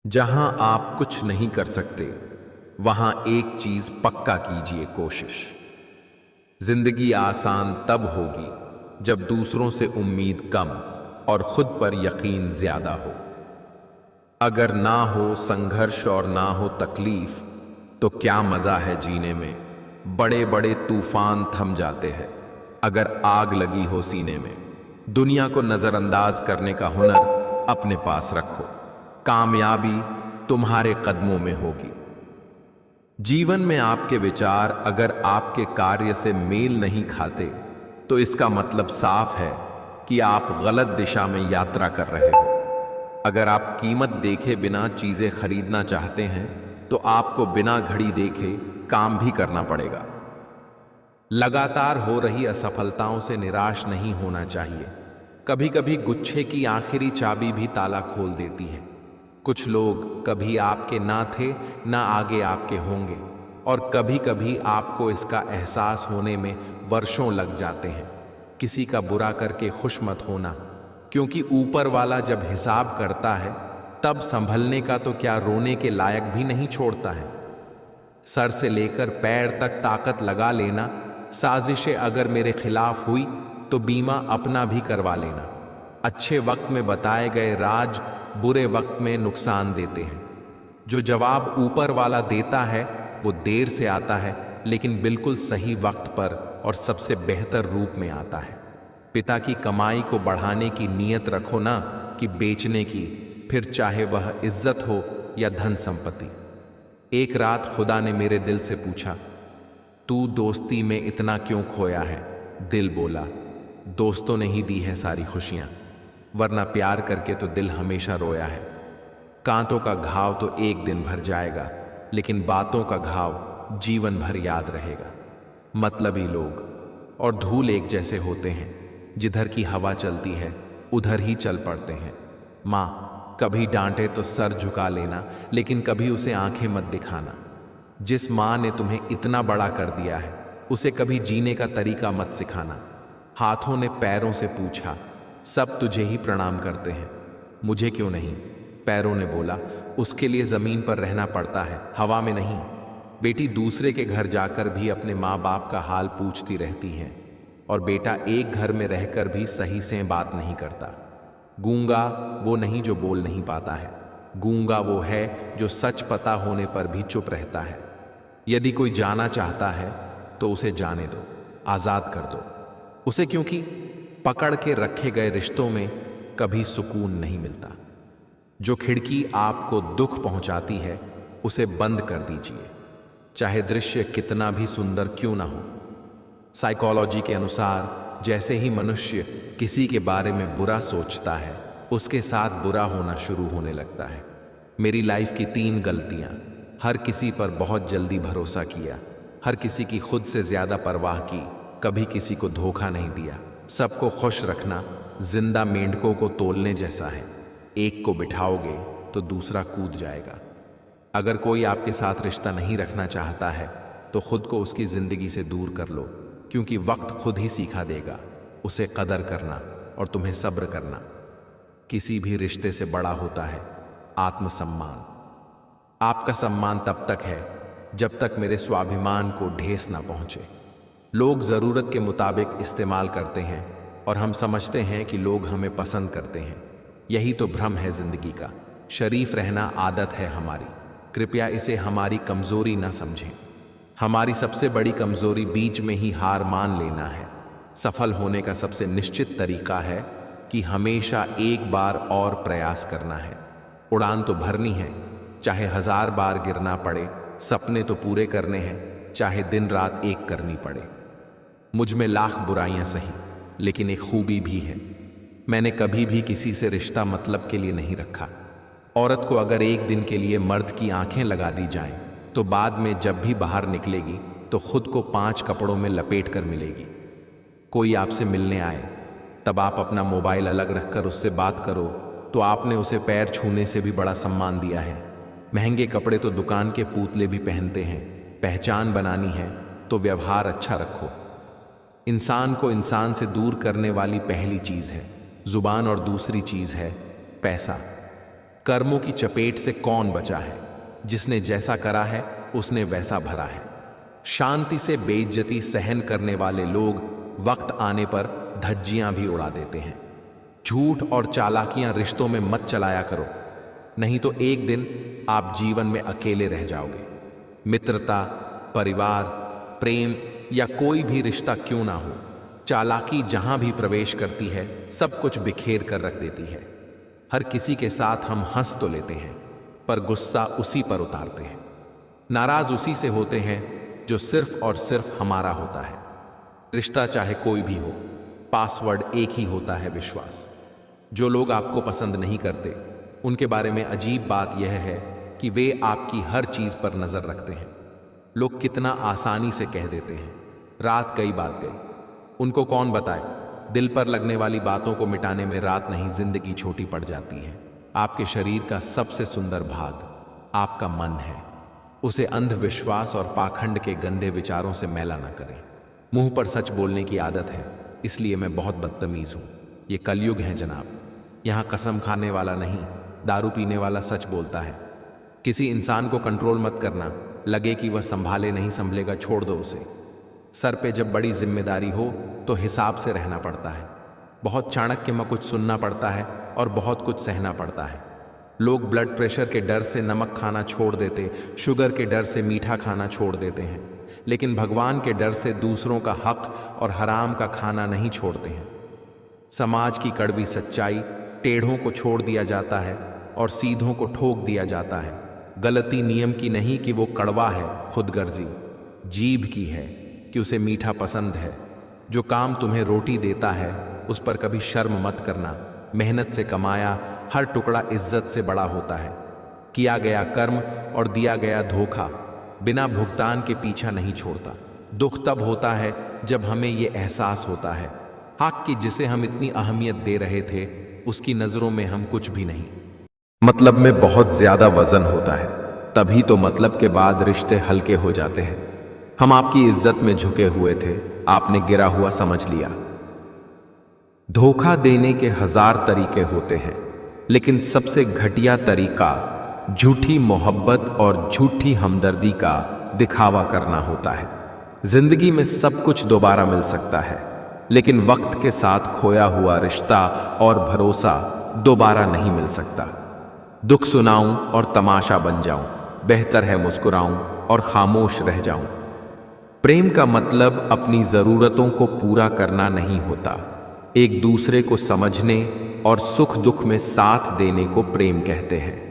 जहां आप कुछ नहीं कर सकते, वहां एक चीज पक्का कीजिए, कोशिश। जिंदगी आसान तब होगी जब दूसरों से उम्मीद कम और खुद पर यकीन ज्यादा हो। अगर ना हो संघर्ष और ना हो तकलीफ, तो क्या मजा है जीने में। बड़े बड़े तूफान थम जाते हैं अगर आग लगी हो सीने में। दुनिया को नजरअंदाज करने का हुनर अपने पास रखो, कामयाबी तुम्हारे कदमों में होगी। जीवन में आपके विचार अगर आपके कार्य से मेल नहीं खाते, तो इसका मतलब साफ है कि आप गलत दिशा में यात्रा कर रहे हो। अगर आप कीमत देखे बिना चीजें खरीदना चाहते हैं, तो आपको बिना घड़ी देखे काम भी करना पड़ेगा। लगातार हो रही असफलताओं से निराश नहीं होना चाहिए। कभी कभी गुच्छे की आखिरी चाबी भी ताला खोल देती है। कुछ लोग कभी आपके ना थे, ना आगे आपके होंगे, और कभी कभी आपको इसका एहसास होने में वर्षों लग जाते हैं। किसी का बुरा करके खुश मत होना, क्योंकि ऊपर वाला जब हिसाब करता है, तब संभलने का तो क्या रोने के लायक भी नहीं छोड़ता है। सर से लेकर पैर तक ताकत लगा लेना। साजिशें अगर मेरे खिलाफ हुई, तो बीमा अपना भी करवा लेना। अच्छे वक्त में बताए गए राज बुरे वक्त में नुकसान देते हैं। जो जवाब ऊपर वाला देता है वो देर से आता है, लेकिन बिल्कुल सही वक्त पर और सबसे बेहतर रूप में आता है। पिता की कमाई को बढ़ाने की नीयत रखो ना कि बेचने की, फिर चाहे वह इज्जत हो या धन संपत्ति। एक रात खुदा ने मेरे दिल से पूछा, तू दोस्ती में इतना क्यों खोया है? दिल बोला, दोस्तों ने ही दी है सारी खुशियां, वरना प्यार करके तो दिल हमेशा रोया है। कांटों का घाव तो एक दिन भर जाएगा, लेकिन बातों का घाव जीवन भर याद रहेगा। मतलबी लोग और धूल एक जैसे होते हैं, जिधर की हवा चलती है उधर ही चल पड़ते हैं। माँ कभी डांटे तो सर झुका लेना, लेकिन कभी उसे आंखें मत दिखाना। जिस माँ ने तुम्हें इतना बड़ा कर दिया है, उसे कभी जीने का तरीका मत सिखाना। हाथों ने पैरों से पूछा, सब तुझे ही प्रणाम करते हैं, मुझे क्यों नहीं? पैरों ने बोला, उसके लिए जमीन पर रहना पड़ता है, हवा में नहीं। बेटी दूसरे के घर जाकर भी अपने माँ बाप का हाल पूछती रहती हैं, और बेटा एक घर में रहकर भी सही से बात नहीं करता। गूंगा वो नहीं जो बोल नहीं पाता है, गूंगा वो है जो सच पता होने पर भी चुप रहता है। यदि कोई जाना चाहता है तो उसे जाने दो, आजाद कर दो उसे, क्योंकि पकड़ के रखे गए रिश्तों में कभी सुकून नहीं मिलता। जो खिड़की आपको दुख पहुंचाती है, उसे बंद कर दीजिए, चाहे दृश्य कितना भी सुंदर क्यों ना हो। साइकोलॉजी के अनुसार जैसे ही मनुष्य किसी के बारे में बुरा सोचता है, उसके साथ बुरा होना शुरू होने लगता है। मेरी लाइफ की 3 गलतियां: हर किसी पर बहुत जल्दी भरोसा किया, हर किसी की खुद से ज्यादा परवाह की, कभी किसी को धोखा नहीं दिया। सबको खुश रखना जिंदा मेंढकों को तोलने जैसा है, एक को बिठाओगे तो दूसरा कूद जाएगा। अगर कोई आपके साथ रिश्ता नहीं रखना चाहता है, तो खुद को उसकी जिंदगी से दूर कर लो, क्योंकि वक्त खुद ही सिखा देगा उसे कदर करना और तुम्हें सब्र करना। किसी भी रिश्ते से बड़ा होता है आत्मसम्मान। आपका सम्मान तब तक है जब तक मेरे स्वाभिमान को ठेस ना पहुंचे। लोग जरूरत के मुताबिक इस्तेमाल करते हैं, और हम समझते हैं कि लोग हमें पसंद करते हैं। यही तो भ्रम है जिंदगी का। शरीफ रहना आदत है हमारी, कृपया इसे हमारी कमजोरी ना समझें। हमारी सबसे बड़ी कमजोरी बीच में ही हार मान लेना है। सफल होने का सबसे निश्चित तरीका है कि हमेशा एक बार और प्रयास करना है। उड़ान तो भरनी है, चाहे 1000 बार गिरना पड़े। सपने तो पूरे करने हैं, चाहे दिन रात एक करनी पड़े। मुझ में लाख बुराइयां सही, लेकिन एक खूबी भी है, मैंने कभी भी किसी से रिश्ता मतलब के लिए नहीं रखा। औरत को अगर एक दिन के लिए मर्द की आंखें लगा दी जाएं, तो बाद में जब भी बाहर निकलेगी तो खुद को 5 कपड़ों में लपेट कर मिलेगी। कोई आपसे मिलने आए, तब आप अपना मोबाइल अलग रखकर उससे बात करो, तो आपने उसे पैर छूने से भी बड़ा सम्मान दिया है। महंगे कपड़े तो दुकान के पुतले भी पहनते हैं। पहचान बनानी है तो व्यवहार अच्छा रखो। इंसान को इंसान से दूर करने वाली पहली चीज है जुबान, और दूसरी चीज है पैसा। कर्मों की चपेट से कौन बचा है? जिसने जैसा करा है उसने वैसा भरा है। शांति से बेइज्जती सहन करने वाले लोग वक्त आने पर धज्जियां भी उड़ा देते हैं। झूठ और चालाकियां रिश्तों में मत चलाया करो, नहीं तो एक दिन आप जीवन में अकेले रह जाओगे। मित्रता, परिवार, प्रेम या कोई भी रिश्ता क्यों ना हो, चालाकी जहां भी प्रवेश करती है सब कुछ बिखेर कर रख देती है। हर किसी के साथ हम हंस तो लेते हैं, पर गुस्सा उसी पर उतारते हैं। नाराज उसी से होते हैं जो सिर्फ और सिर्फ हमारा होता है। रिश्ता चाहे कोई भी हो, पासवर्ड एक ही होता है, विश्वास। जो लोग आपको पसंद नहीं करते उनके बारे में अजीब बात यह है कि वे आपकी हर चीज पर नजर रखते हैं। लोग कितना आसानी से कह देते हैं, रात गई बात गई। उनको कौन बताए, दिल पर लगने वाली बातों को मिटाने में रात नहीं जिंदगी छोटी पड़ जाती है। आपके शरीर का सबसे सुंदर भाग आपका मन है। उसे अंधविश्वास और पाखंड के गंदे विचारों से मैला ना करें। मुंह पर सच बोलने की आदत है, इसलिए मैं बहुत बदतमीज हूं। ये कलयुग है जनाब। यहां कसम खाने वाला नहीं, दारू पीने वाला सच बोलता है। किसी इंसान को कंट्रोल मत करना, लगे कि वह संभाले नहीं संभलेगा, छोड़ दो उसे। सर पे जब बड़ी जिम्मेदारी हो तो हिसाब से रहना पड़ता है। बहुत चाणक्य में कुछ सुनना पड़ता है और बहुत कुछ सहना पड़ता है। लोग ब्लड प्रेशर के डर से नमक खाना छोड़ देते, शुगर के डर से मीठा खाना छोड़ देते हैं, लेकिन भगवान के डर से दूसरों का हक और हराम का खाना नहीं छोड़ते हैं। समाज की कड़वी सच्चाई, टेढ़ों को छोड़ दिया जाता है और सीधों को ठोक दिया जाता है। गलती नियम की नहीं कि वो कड़वा है, खुदगर्जी जीभ की है कि उसे मीठा पसंद है। जो काम तुम्हें रोटी देता है उस पर कभी शर्म मत करना। मेहनत से कमाया हर टुकड़ा इज्जत से बड़ा होता है। किया गया कर्म और दिया गया धोखा बिना भुगतान के पीछा नहीं छोड़ता। दुख तब होता है जब हमें ये एहसास होता है हक की जिसे हम इतनी अहमियत दे रहे थे उसकी नजरों में हम कुछ भी नहीं। मतलब में बहुत ज्यादा वजन होता है, तभी तो मतलब के बाद रिश्ते हल्के हो जाते हैं। हम आपकी इज्जत में झुके हुए थे, आपने गिरा हुआ समझ लिया। धोखा देने के 1000 तरीके होते हैं, लेकिन सबसे घटिया तरीका झूठी मोहब्बत और झूठी हमदर्दी का दिखावा करना होता है। जिंदगी में सब कुछ दोबारा मिल सकता है, लेकिन वक्त के साथ खोया हुआ रिश्ता और भरोसा दोबारा नहीं मिल सकता। दुख सुनाऊं और तमाशा बन जाऊं, बेहतर है मुस्कुराऊं और खामोश रह जाऊं। प्रेम का मतलब अपनी जरूरतों को पूरा करना नहीं होता, एक दूसरे को समझने और सुख दुख में साथ देने को प्रेम कहते हैं।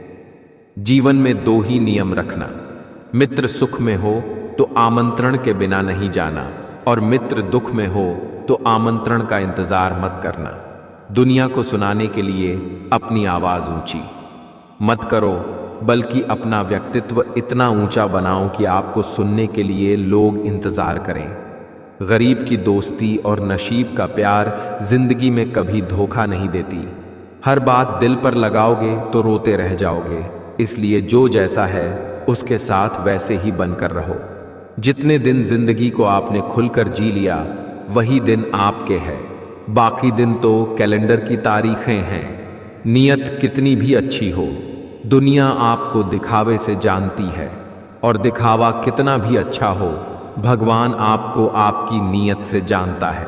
जीवन में 2 ही नियम रखना, मित्र सुख में हो तो आमंत्रण के बिना नहीं जाना, और मित्र दुख में हो तो आमंत्रण का इंतजार मत करना। दुनिया को सुनाने के लिए अपनी आवाज ऊंची मत करो, बल्कि अपना व्यक्तित्व इतना ऊंचा बनाओ कि आपको सुनने के लिए लोग इंतजार करें। गरीब की दोस्ती और नसीब का प्यार जिंदगी में कभी धोखा नहीं देती। हर बात दिल पर लगाओगे तो रोते रह जाओगे, इसलिए जो जैसा है उसके साथ वैसे ही बनकर रहो। जितने दिन जिंदगी को आपने खुलकर जी लिया वही दिन आपके हैं, बाकी दिन तो कैलेंडर की तारीखें हैं। नियत कितनी भी अच्छी हो, दुनिया आपको दिखावे से जानती है, और दिखावा कितना भी अच्छा हो, भगवान आपको आपकी नीयत से जानता है।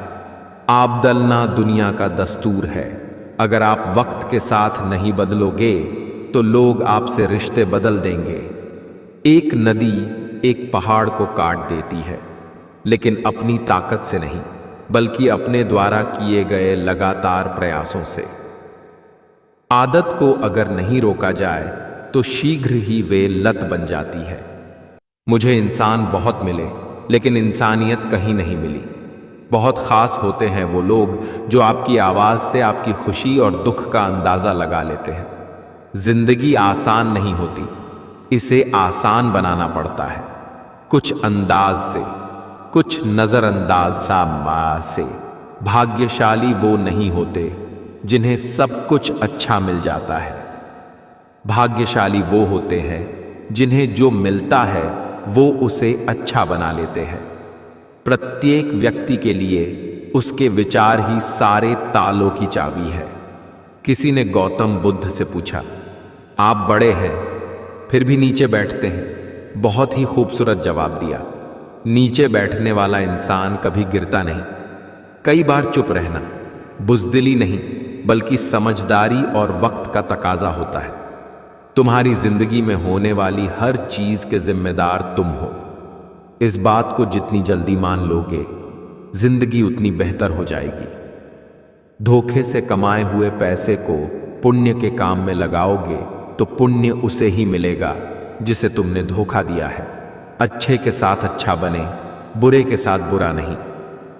आप बदलना दुनिया का दस्तूर है। अगर आप वक्त के साथ नहीं बदलोगे तो लोग आपसे रिश्ते बदल देंगे। एक नदी एक पहाड़ को काट देती है, लेकिन अपनी ताकत से नहीं, बल्कि अपने द्वारा किए गए लगातार प्रयासों से। आदत को अगर नहीं रोका जाए तो शीघ्र ही वे लत बन जाती है। मुझे इंसान बहुत मिले, लेकिन इंसानियत कहीं नहीं मिली। बहुत खास होते हैं वो लोग जो आपकी आवाज से आपकी खुशी और दुख का अंदाजा लगा लेते हैं। जिंदगी आसान नहीं होती, इसे आसान बनाना पड़ता है, कुछ अंदाज से, कुछ नजरअंदाज से। भाग्यशाली वो नहीं होते जिन्हें सब कुछ अच्छा मिल जाता है। भाग्यशाली वो होते हैं जिन्हें जो मिलता है वो उसे अच्छा बना लेते हैं। प्रत्येक व्यक्ति के लिए उसके विचार ही सारे तालों की चाबी है। किसी ने गौतम बुद्ध से पूछा, आप बड़े हैं फिर भी नीचे बैठते हैं। बहुत ही खूबसूरत जवाब दिया। नीचे बैठने वाला इंसान कभी गिरता नहीं। कई बार चुप रहना बुज़दिली नहीं बल्कि समझदारी और वक्त का तकाजा होता है। तुम्हारी जिंदगी में होने वाली हर चीज के जिम्मेदार तुम हो। इस बात को जितनी जल्दी मान लोगे जिंदगी उतनी बेहतर हो जाएगी। धोखे से कमाए हुए पैसे को पुण्य के काम में लगाओगे तो पुण्य उसे ही मिलेगा जिसे तुमने धोखा दिया है। अच्छे के साथ अच्छा बने, बुरे के साथ बुरा नहीं,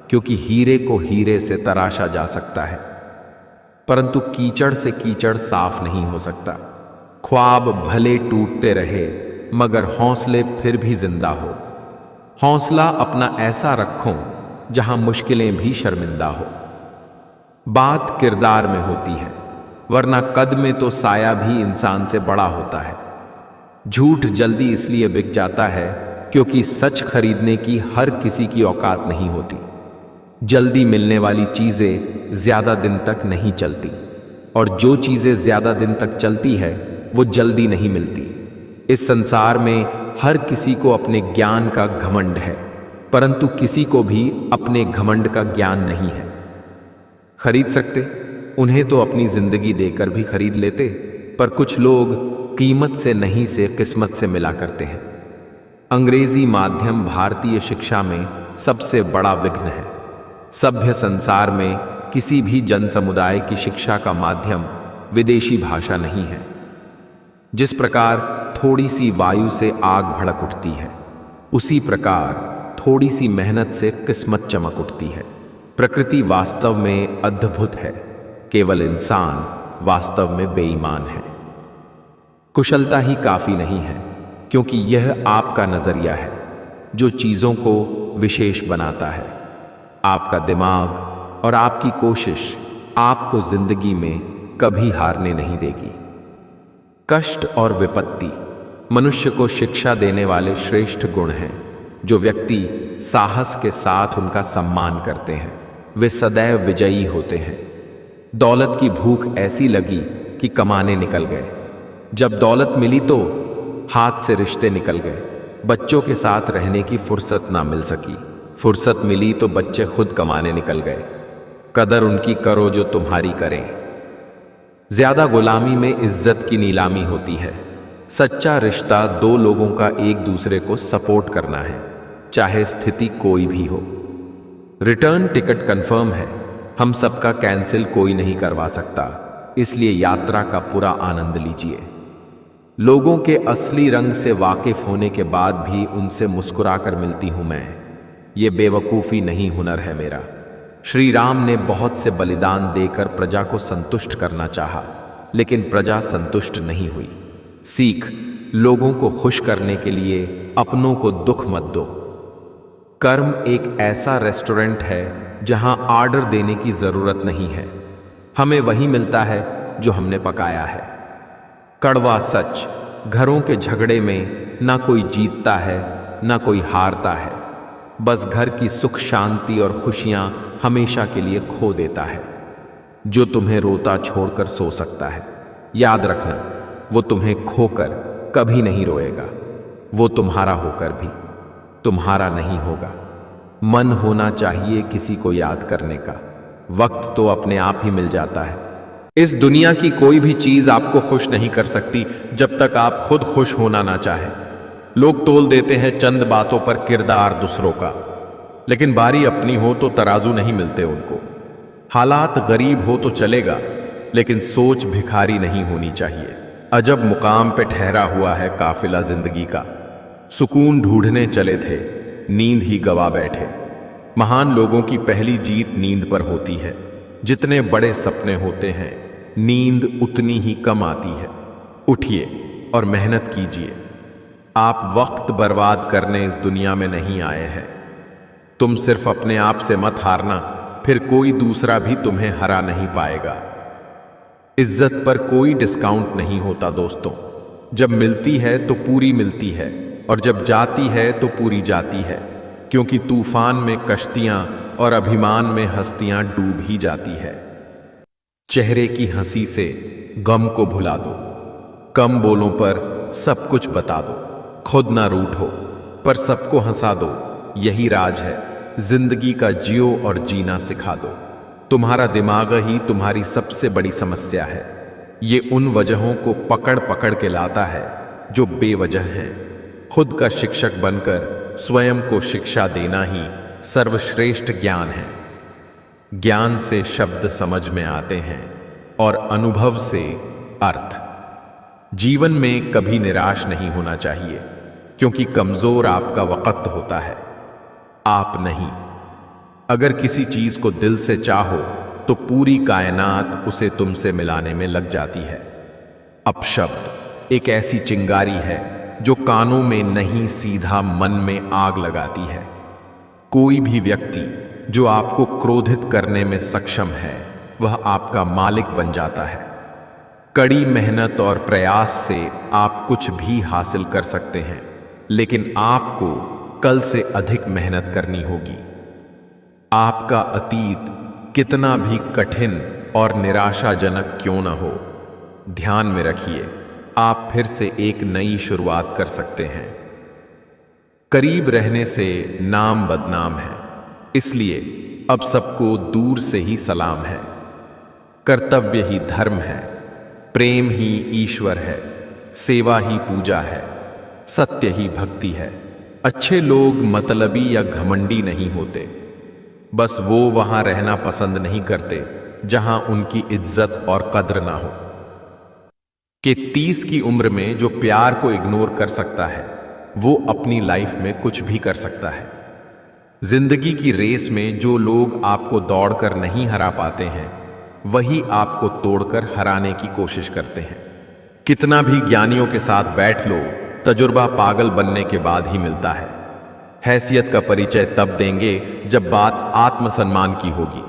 क्योंकि हीरे को हीरे से तराशा जा सकता है परंतु कीचड़ से कीचड़ साफ नहीं हो सकता। ख्वाब भले टूटते रहे मगर हौसले फिर भी जिंदा हो। हौसला अपना ऐसा रखो जहां मुश्किलें भी शर्मिंदा हो। बात किरदार में होती है वरना कद में तो साया भी इंसान से बड़ा होता है। झूठ जल्दी इसलिए बिक जाता है क्योंकि सच खरीदने की हर किसी की औकात नहीं होती। जल्दी मिलने वाली चीजें ज्यादा दिन तक नहीं चलती और जो चीजें ज्यादा दिन तक चलती है वो जल्दी नहीं मिलती। इस संसार में हर किसी को अपने ज्ञान का घमंड है परंतु किसी को भी अपने घमंड का ज्ञान नहीं है। खरीद सकते, उन्हें तो अपनी जिंदगी देकर भी खरीद लेते, पर कुछ लोग कीमत से नहीं से किस्मत से मिला करते हैं। अंग्रेजी माध्यम भारतीय शिक्षा में सबसे बड़ा विघ्न है। सभ्य संसार में किसी भी जन समुदाय की शिक्षा का माध्यम विदेशी भाषा नहीं है। जिस प्रकार थोड़ी सी वायु से आग भड़क उठती है उसी प्रकार थोड़ी सी मेहनत से किस्मत चमक उठती है। प्रकृति वास्तव में अद्भुत है, केवल इंसान वास्तव में बेईमान है। कुशलता ही काफी नहीं है क्योंकि यह आपका नजरिया है जो चीजों को विशेष बनाता है। आपका दिमाग और आपकी कोशिश आपको जिंदगी में कभी हारने नहीं देगी। कष्ट और विपत्ति मनुष्य को शिक्षा देने वाले श्रेष्ठ गुण हैं। जो व्यक्ति साहस के साथ उनका सम्मान करते हैं वे सदैव विजयी होते हैं। दौलत की भूख ऐसी लगी कि कमाने निकल गए। जब दौलत मिली तो हाथ से रिश्ते निकल गए। बच्चों के साथ रहने की फुर्सत ना मिल सकी। फुर्सत मिली तो बच्चे खुद कमाने निकल गए। कदर उनकी करो जो तुम्हारी करें। ज्यादा गुलामी में इज्जत की नीलामी होती है। सच्चा रिश्ता दो लोगों का एक दूसरे को सपोर्ट करना है, चाहे स्थिति कोई भी हो। रिटर्न टिकट कंफर्म है, हम सबका कैंसिल कोई नहीं करवा सकता, इसलिए यात्रा का पूरा आनंद लीजिए। लोगों के असली रंग से वाकिफ होने के बाद भी उनसे मुस्कुराकर मिलती हूं मैं। ये बेवकूफ़ी नहीं, हुनर है मेरा। श्री राम ने बहुत से बलिदान देकर प्रजा को संतुष्ट करना चाहा, लेकिन प्रजा संतुष्ट नहीं हुई। सीख, लोगों को खुश करने के लिए अपनों को दुख मत दो। कर्म एक ऐसा रेस्टोरेंट है जहां ऑर्डर देने की जरूरत नहीं है, हमें वही मिलता है जो हमने पकाया है। कड़वा सच, घरों के झगड़े में ना कोई जीतता है ना कोई हारता है, बस घर की सुख शांति और खुशियां हमेशा के लिए खो देता है। जो तुम्हें रोता छोड़कर सो सकता है, याद रखना वो तुम्हें खोकर कभी नहीं रोएगा। वो तुम्हारा होकर भी तुम्हारा नहीं होगा। मन होना चाहिए किसी को याद करने का, वक्त तो अपने आप ही मिल जाता है। इस दुनिया की कोई भी चीज आपको खुश नहीं कर सकती जब तक आप खुद खुश होना ना चाहें। लोग तोल देते हैं चंद बातों पर किरदार दूसरों का, लेकिन बारी अपनी हो तो तराजू नहीं मिलते उनको। हालात गरीब हो तो चलेगा, लेकिन सोच भिखारी नहीं होनी चाहिए। अजब मुकाम पे ठहरा हुआ है काफिला जिंदगी का। सुकून ढूंढने चले थे, नींद ही गवा बैठे। महान लोगों की पहली जीत नींद पर होती है। जितने बड़े सपने होते हैं, नींद उतनी ही कम आती है। उठिए और मेहनत कीजिए। आप वक्त बर्बाद करने इस दुनिया में नहीं आए हैं। तुम सिर्फ अपने आप से मत हारना, फिर कोई दूसरा भी तुम्हें हरा नहीं पाएगा। इज्जत पर कोई डिस्काउंट नहीं होता दोस्तों। जब मिलती है तो पूरी मिलती है और जब जाती है तो पूरी जाती है, क्योंकि तूफान में कश्तियां और अभिमान में हस्तियां डूब ही जाती है। चेहरे की हंसी से गम को भुला दो। कम बोलो पर सब कुछ बता दो, खुद ना रूठो पर सबको हंसा दो। यही राज है, जिंदगी का जियो और जीना सिखा दो। तुम्हारा दिमाग ही तुम्हारी सबसे बड़ी समस्या है। ये उन वजहों को पकड़ पकड़ के लाता है जो बेवजह हैं। खुद का शिक्षक बनकर स्वयं को शिक्षा देना ही सर्वश्रेष्ठ ज्ञान है। ज्ञान से शब्द समझ में आते हैं और अनुभव से अर्थ। जीवन में कभी निराश नहीं होना चाहिए, क्योंकि कमजोर आपका वक़्त होता है, आप नहीं। अगर किसी चीज को दिल से चाहो तो पूरी कायनात उसे तुमसे मिलाने में लग जाती है। अपशब्द एक ऐसी चिंगारी है जो कानों में नहीं, सीधा मन में आग लगाती है। कोई भी व्यक्ति जो आपको क्रोधित करने में सक्षम है, वह आपका मालिक बन जाता है। कड़ी मेहनत और प्रयास से आप कुछ भी हासिल कर सकते हैं, लेकिन आपको कल से अधिक मेहनत करनी होगी। आपका अतीत कितना भी कठिन और निराशाजनक क्यों न हो, ध्यान में रखिए, आप फिर से एक नई शुरुआत कर सकते हैं। करीब रहने से नाम बदनाम है, इसलिए अब सबको दूर से ही सलाम है। कर्तव्य ही धर्म है, प्रेम ही ईश्वर है, सेवा ही पूजा है, सत्य ही भक्ति है। अच्छे लोग मतलबी या घमंडी नहीं होते, बस वो वहां रहना पसंद नहीं करते जहां उनकी इज्जत और कद्र ना हो। कि 30 की उम्र में जो प्यार को इग्नोर कर सकता है, वो अपनी लाइफ में कुछ भी कर सकता है। जिंदगी की रेस में जो लोग आपको दौड़कर नहीं हरा पाते हैं, वही आपको तोड़कर हराने की कोशिश करते हैं। कितना भी ज्ञानियों के साथ बैठ लो, तजुर्बा पागल बनने के बाद ही मिलता है। हैसियत का परिचय तब देंगे जब बात आत्मसम्मान की होगी।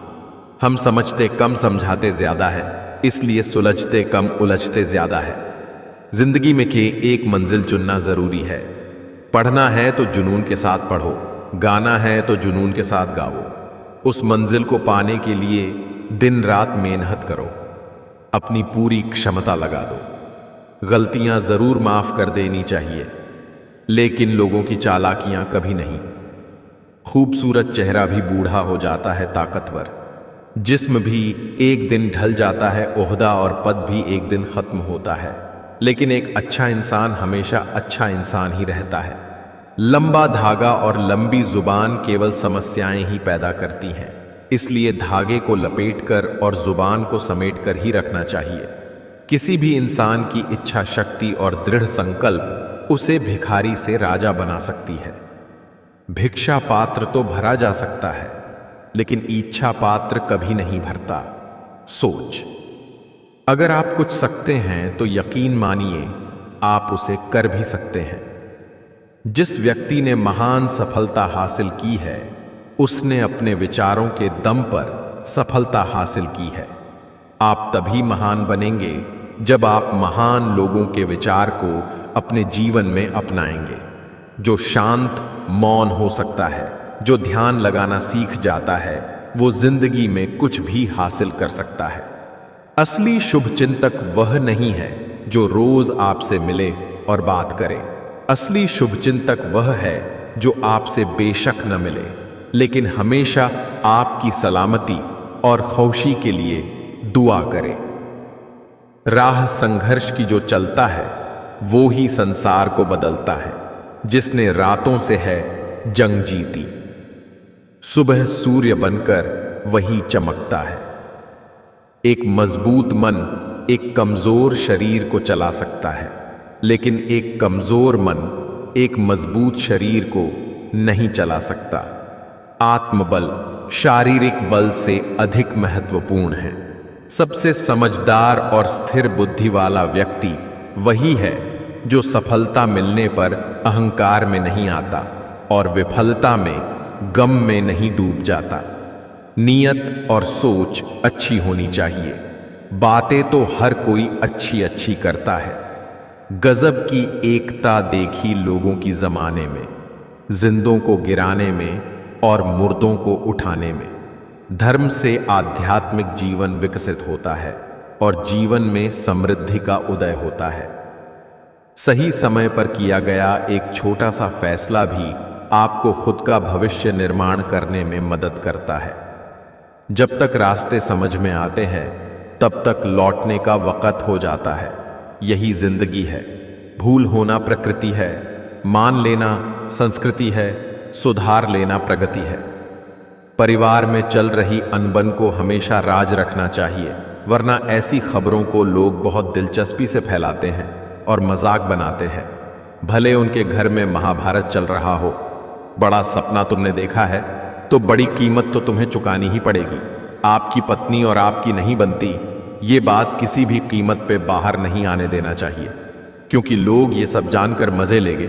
हम समझते कम, समझाते ज्यादा है, इसलिए सुलझते कम, उलझते ज्यादा है। जिंदगी में के एक मंजिल चुनना जरूरी है। पढ़ना है तो जुनून के साथ पढ़ो, गाना है तो जुनून के साथ गाओ। उस मंजिल को पाने के लिए दिन रात मेहनत करो, अपनी पूरी क्षमता लगा दो। गलतियां जरूर माफ कर देनी चाहिए, लेकिन लोगों की चालाकियां कभी नहीं। खूबसूरत चेहरा भी बूढ़ा हो जाता है ताकतवर, जिस्म भी एक दिन ढल जाता है, ओहदा और पद भी एक दिन खत्म होता है, लेकिन एक अच्छा इंसान हमेशा अच्छा इंसान ही रहता है। लंबा धागा और लंबी जुबान केवल समस्याएं ही पैदा करती हैं, इसलिए धागे को लपेटकर और जुबान को समेटकर ही रखना चाहिए। किसी भी इंसान की इच्छा शक्ति और दृढ़ संकल्प उसे भिखारी से राजा बना सकती है। भिक्षा पात्र तो भरा जा सकता है, लेकिन इच्छा पात्र कभी नहीं भरता। सोच, अगर आप कुछ सकते हैं तो यकीन मानिए आप उसे कर भी सकते हैं। जिस व्यक्ति ने महान सफलता हासिल की है, उसने अपने विचारों के दम पर सफलता हासिल की है। आप तभी महान बनेंगे जब आप महान लोगों के विचार को अपने जीवन में अपनाएंगे। जो शांत मौन हो सकता है, जो ध्यान लगाना सीख जाता है, वो जिंदगी में कुछ भी हासिल कर सकता है। असली शुभचिंतक वह नहीं है जो रोज आपसे मिले और बात करे। असली शुभचिंतक वह है जो आपसे बेशक न मिले, लेकिन हमेशा आपकी सलामती और खुशी के लिए दुआ करे। राह संघर्ष की जो चलता है, वो ही संसार को बदलता है। जिसने रातों से है जंग जीती, सुबह सूर्य बनकर वही चमकता है। एक मजबूत मन एक कमजोर शरीर को चला सकता है, लेकिन एक कमजोर मन एक मजबूत शरीर को नहीं चला सकता। आत्मबल शारीरिक बल से अधिक महत्वपूर्ण है। सबसे समझदार और स्थिर बुद्धि वाला व्यक्ति वही है जो सफलता मिलने पर अहंकार में नहीं आता और विफलता में गम में नहीं डूब जाता। नियत और सोच अच्छी होनी चाहिए। बातें तो हर कोई अच्छी अच्छी करता है। गजब की एकता देखी लोगों की जमाने में, जिंदों को गिराने में और मुर्दों को उठाने में। धर्म से आध्यात्मिक जीवन विकसित होता है और जीवन में समृद्धि का उदय होता है। सही समय पर किया गया एक छोटा सा फैसला भी आपको खुद का भविष्य निर्माण करने में मदद करता है। जब तक रास्ते समझ में आते हैं तब तक लौटने का वक़्त हो जाता है। यही जिंदगी है। भूल होना प्रकृति है, मान लेना संस्कृति है, सुधार लेना प्रगति है। परिवार में चल रही अनबन को हमेशा राज रखना चाहिए, वरना ऐसी खबरों को लोग बहुत दिलचस्पी से फैलाते हैं और मजाक बनाते हैं। भले उनके घर में महाभारत चल रहा हो, बड़ा सपना तुमने देखा है तो बड़ी कीमत तो तुम्हें चुकानी ही पड़ेगी। आपकी पत्नी और आपकी नहीं बनती, ये बात किसी भी कीमत पे बाहर नहीं आने देना चाहिए, क्योंकि लोग ये सब जानकर मजे लेंगे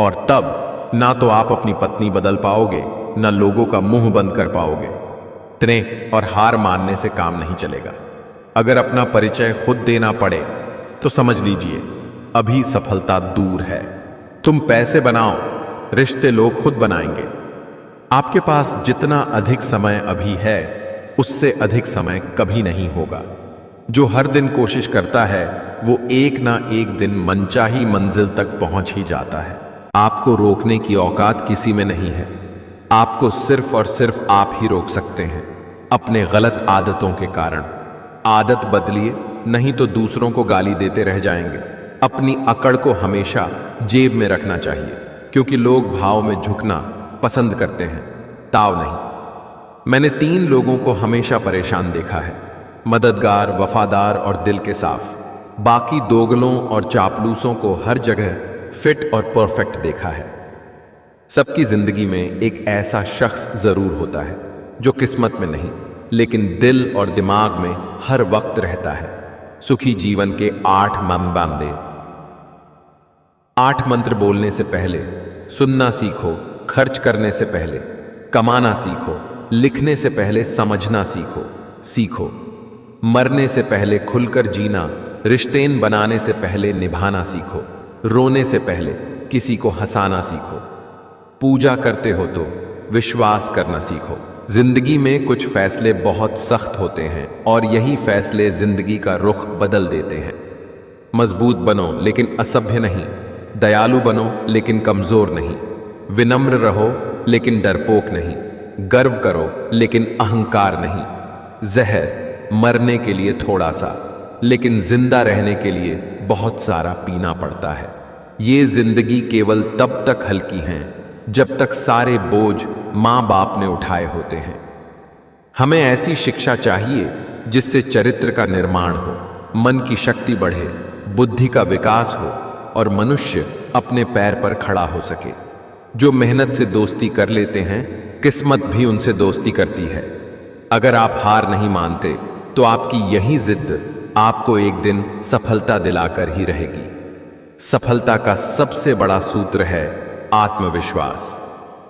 और तब ना तो आप अपनी पत्नी बदल पाओगे, ना लोगों का मुंह बंद कर पाओगे। इतने और हार मानने से काम नहीं चलेगा। अगर अपना परिचय खुद देना पड़े तो समझ लीजिए अभी सफलता दूर है। तुम पैसे बनाओ, रिश्ते लोग खुद बनाएंगे। आपके पास जितना अधिक समय अभी है उससे अधिक समय कभी नहीं होगा। जो हर दिन कोशिश करता है वो एक ना एक दिन मनचाही मंजिल तक पहुंच ही जाता है। आपको रोकने की औकात किसी में नहीं है। आपको सिर्फ और सिर्फ आप ही रोक सकते हैं, अपने गलत आदतों के कारण। आदत बदलिए, नहीं तो दूसरों को गाली देते रह जाएंगे। अपनी अकड़ को हमेशा जेब में रखना चाहिए, क्योंकि लोग भाव में झुकना पसंद करते हैं, ताव नहीं। मैंने 3 लोगों को हमेशा परेशान देखा है, मददगार, वफादार और दिल के साफ। बाकी दोगलों और चापलूसों को हर जगह फिट और परफेक्ट देखा है। सबकी जिंदगी में एक ऐसा शख्स जरूर होता है जो किस्मत में नहीं, लेकिन दिल और दिमाग में हर वक्त रहता है। सुखी जीवन के 8 मंत्र। 8 मंत्र बोलने से पहले सुनना सीखो, खर्च करने से पहले कमाना सीखो, लिखने से पहले समझना सीखो, मरने से पहले खुलकर जीना, रिश्तें बनाने से पहले निभाना सीखो, रोने से पहले किसी को हंसाना सीखो, पूजा करते हो तो विश्वास करना सीखो। जिंदगी में कुछ फैसले बहुत सख्त होते हैं और यही फैसले जिंदगी का रुख बदल देते हैं। मजबूत बनो लेकिन असभ्य नहीं, दयालु बनो लेकिन कमजोर नहीं, विनम्र रहो लेकिन डरपोक नहीं, गर्व करो लेकिन अहंकार नहीं। जहर मरने के लिए थोड़ा सा, लेकिन जिंदा रहने के लिए बहुत सारा पीना पड़ता है। ये जिंदगी केवल तब तक हल्की है जब तक सारे बोझ माँ बाप ने उठाए होते हैं। हमें ऐसी शिक्षा चाहिए जिससे चरित्र का निर्माण हो, मन की शक्ति बढ़े, बुद्धि का विकास हो और मनुष्य अपने पैर पर खड़ा हो सके। जो मेहनत से दोस्ती कर लेते हैं, किस्मत भी उनसे दोस्ती करती है। अगर आप हार नहीं मानते तो आपकी यही जिद आपको एक दिन सफलता दिलाकर ही रहेगी। सफलता का सबसे बड़ा सूत्र है आत्मविश्वास,